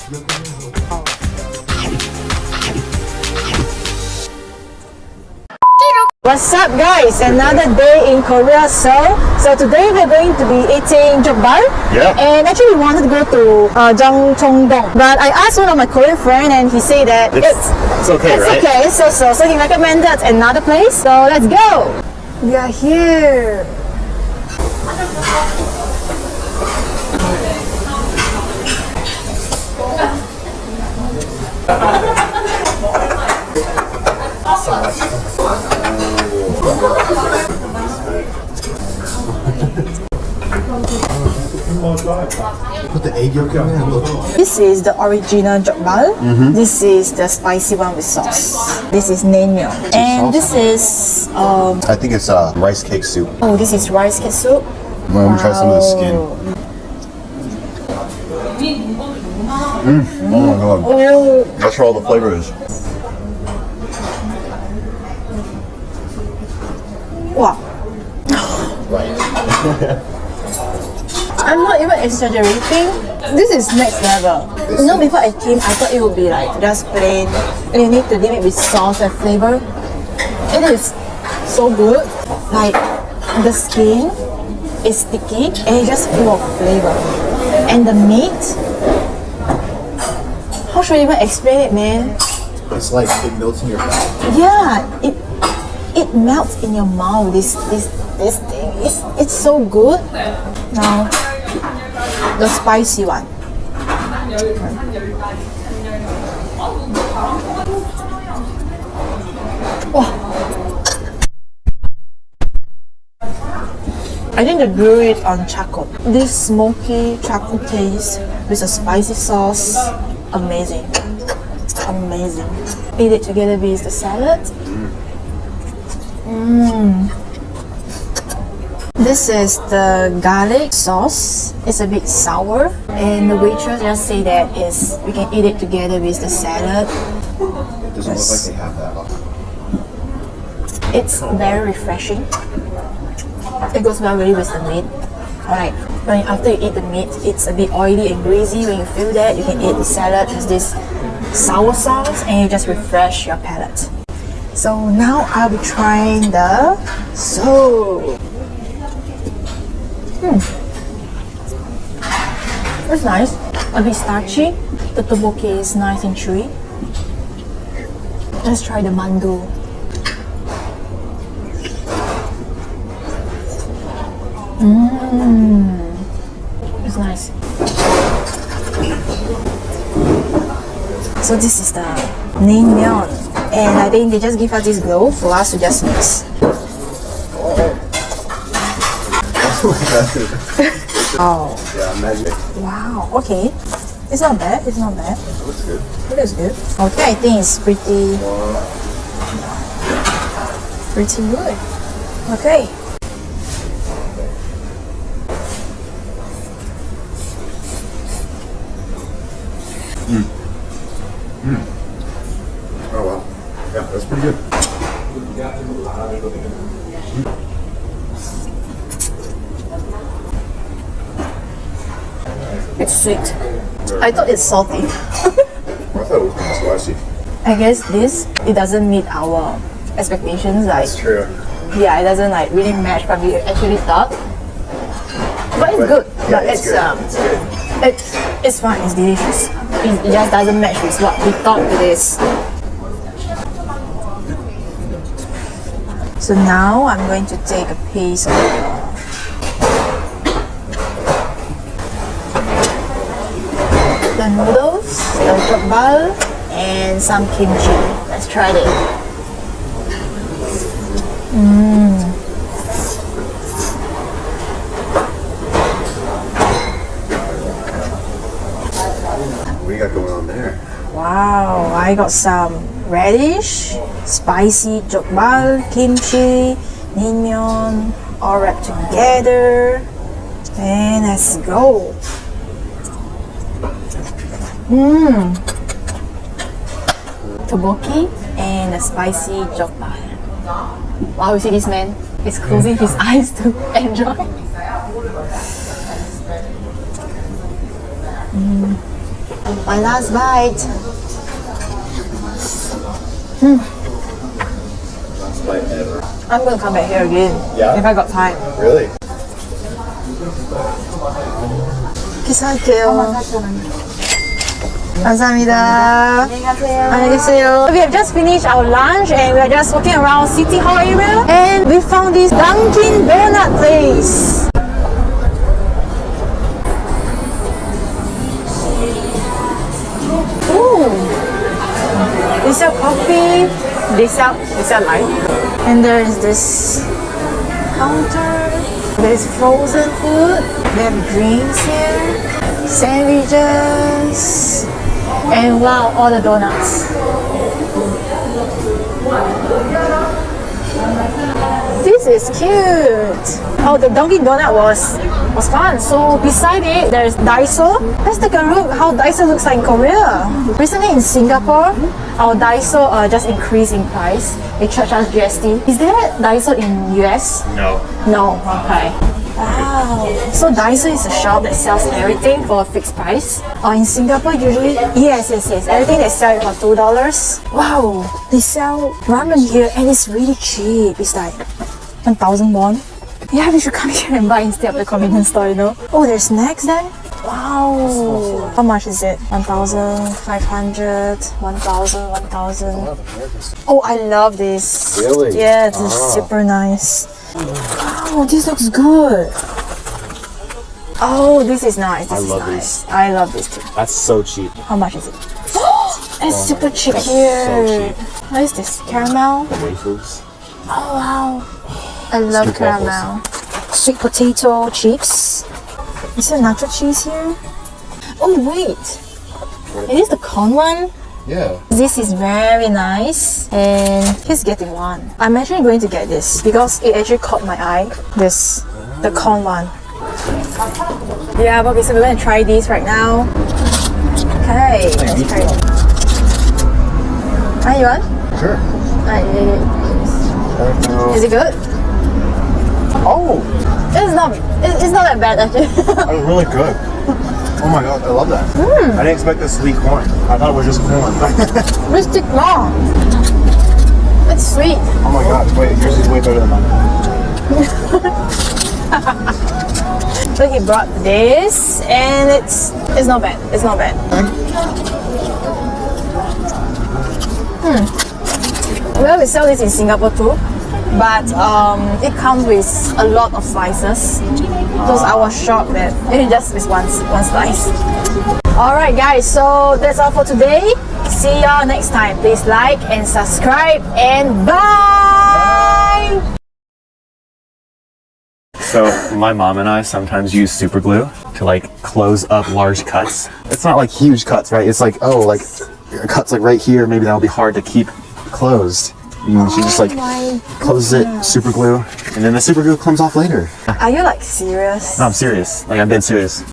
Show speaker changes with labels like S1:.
S1: What's up guys? Another day in Korea, so today we're going to be eating jokbal.
S2: Yeah.
S1: And actually we wanted to go to Jangcheongdong, but I asked one of my Korean friend and he said that
S2: it's okay,
S1: it's
S2: right?
S1: okay. So he recommended another place. So let's go. We are here.
S2: Put the egg yolk in there.
S1: This is the original jokbal. This is the spicy one with sauce. This is naengmyeon. And this is
S2: I think it's rice cake soup.
S1: this is rice cake soup.
S2: I'm gonna try some of the skin. Oh my god.
S1: Oh,
S2: That's where all the flavor is.
S1: wow. I'm not even exaggerating. This is next level. You know, before I came, I thought it would be like just plain and you need to dip it with sauce and flavor. It is so good. Like the skin is sticky and it's just full of flavor. And the meat, how should I even explain it, man?
S2: It's like it melts in your mouth.
S1: Yeah, it melts in your mouth. This thing it's so good. Now the spicy one. I think they grill it on charcoal. This smoky charcoal taste with a spicy sauce, amazing. Amazing. Eat it together with the salad. This is the garlic sauce. It's a bit sour, and the waitress just say that we can eat it together with the salad.
S2: It doesn't look like they have that.
S1: It's very refreshing. It goes well really with the meat. Alright, after you eat the meat, it's a bit oily and greasy. When you feel that, you can eat the salad with this sour sauce and you just refresh your palate. So now I'll be trying the soup. It's nice. A bit starchy. The tteokbokki is nice and chewy. Let's try the mandu. It's nice. So this is the naengmyeon, and I think they just give us this bowl for us to just mix. Oh.
S2: Yeah, magic.
S1: Wow. Okay. It's not bad. It's not bad.
S2: It looks good.
S1: It is good. Okay, I think it's pretty good. Okay.
S2: Oh wow. Yeah, that's pretty good.
S1: It's sweet. I thought it's salty.
S2: I thought it was kind of spicy.
S1: I guess it doesn't meet our expectations. Like,
S2: That's true.
S1: yeah, it doesn't like really match what we actually thought. But it's good.
S2: Yeah,
S1: But
S2: it's good. It's good.
S1: it's fine. It's delicious. It just doesn't match with what we thought it is. So now I'm going to take a piece of the noodles, the jokbal, and some kimchi. Let's try it.
S2: What do you got going on there?
S1: Wow, I got some radish, spicy jokbal, kimchi, naengmyeon, all wrapped together. And let's go. Tteokbokki and a spicy jokbal. Wow, you see this man? He's closing his eyes to enjoy. My last bite.
S2: Last bite ever.
S1: I'm gonna come back here again.
S2: Yeah?
S1: If I got time.
S2: Really?
S1: 기사할게요. 감사합니다. 안녕히 계세요. We have just finished our lunch and we are just walking around City Hall area and we found this Dunkin' Donut place. Ooh. They sell coffee, they sell light. And there is this counter. There's frozen food. They have drinks here, sandwiches, and wow, all the donuts. This is cute. Oh, the Dunkin' Donut was fun. So beside it, there's Daiso. Let's take a look how Daiso looks like in Korea. Recently in Singapore, our Daiso just increased in price. They charge us GST. Is there Daiso in US?
S2: No.
S1: No. Okay. Wow. So Daiso is a shop that sells everything for a fixed price. In Singapore, usually, yes. Everything they sell it for $2. Wow. They sell ramen here and it's really cheap. It's like 1,000 won. Yeah, we should come here and buy instead of the convenience store, you know. Oh, there's snacks then? Wow. How much is it? 1,500, 1,000, 1,000. Oh, I love this.
S2: Really?
S1: Yeah, this is super nice. Wow, this looks good. Oh, this is nice. This is
S3: love
S1: nice. I love this too.
S3: That's so cheap.
S1: How much is it? It's super cheap
S3: That's
S1: here.
S3: so cheap.
S1: What is this? Caramel?
S3: Wafers.
S1: Oh wow. I love
S3: Sweet
S1: caramel. Sweet potato chips. Is there nacho cheese here? Oh wait. It is the corn one?
S2: Yeah.
S1: This is very nice and he's getting one. I'm actually going to get this because it actually caught my eye. This, the corn one. Yeah, okay, so we're going to try these right now. Okay, let's try it. You want?
S2: Sure.
S1: Is it good?
S2: Oh,
S1: It's not that bad actually.
S2: that was really good. Oh my god, I love that. I didn't expect the sweet corn. I thought it was just corn.
S1: We stick more. It's sweet.
S2: Oh my god, wait, yours is way better than mine.
S1: So he brought this and it's not bad. It's not bad. Well, we sell this in Singapore too, but it comes with a lot of slices. So I was shocked that it just is one slice. Alright guys, so that's all for today. See y'all next time. Please like and subscribe and bye!
S3: So my mom and I sometimes use super glue to like close up large cuts. It's not like huge cuts, right? It's like, oh, like cuts like right here, maybe that'll be hard to keep closed. And she just like closes it, super glue, and then the super glue comes off later.
S1: Are you like serious?
S3: No, I'm serious. Like I'm dead serious.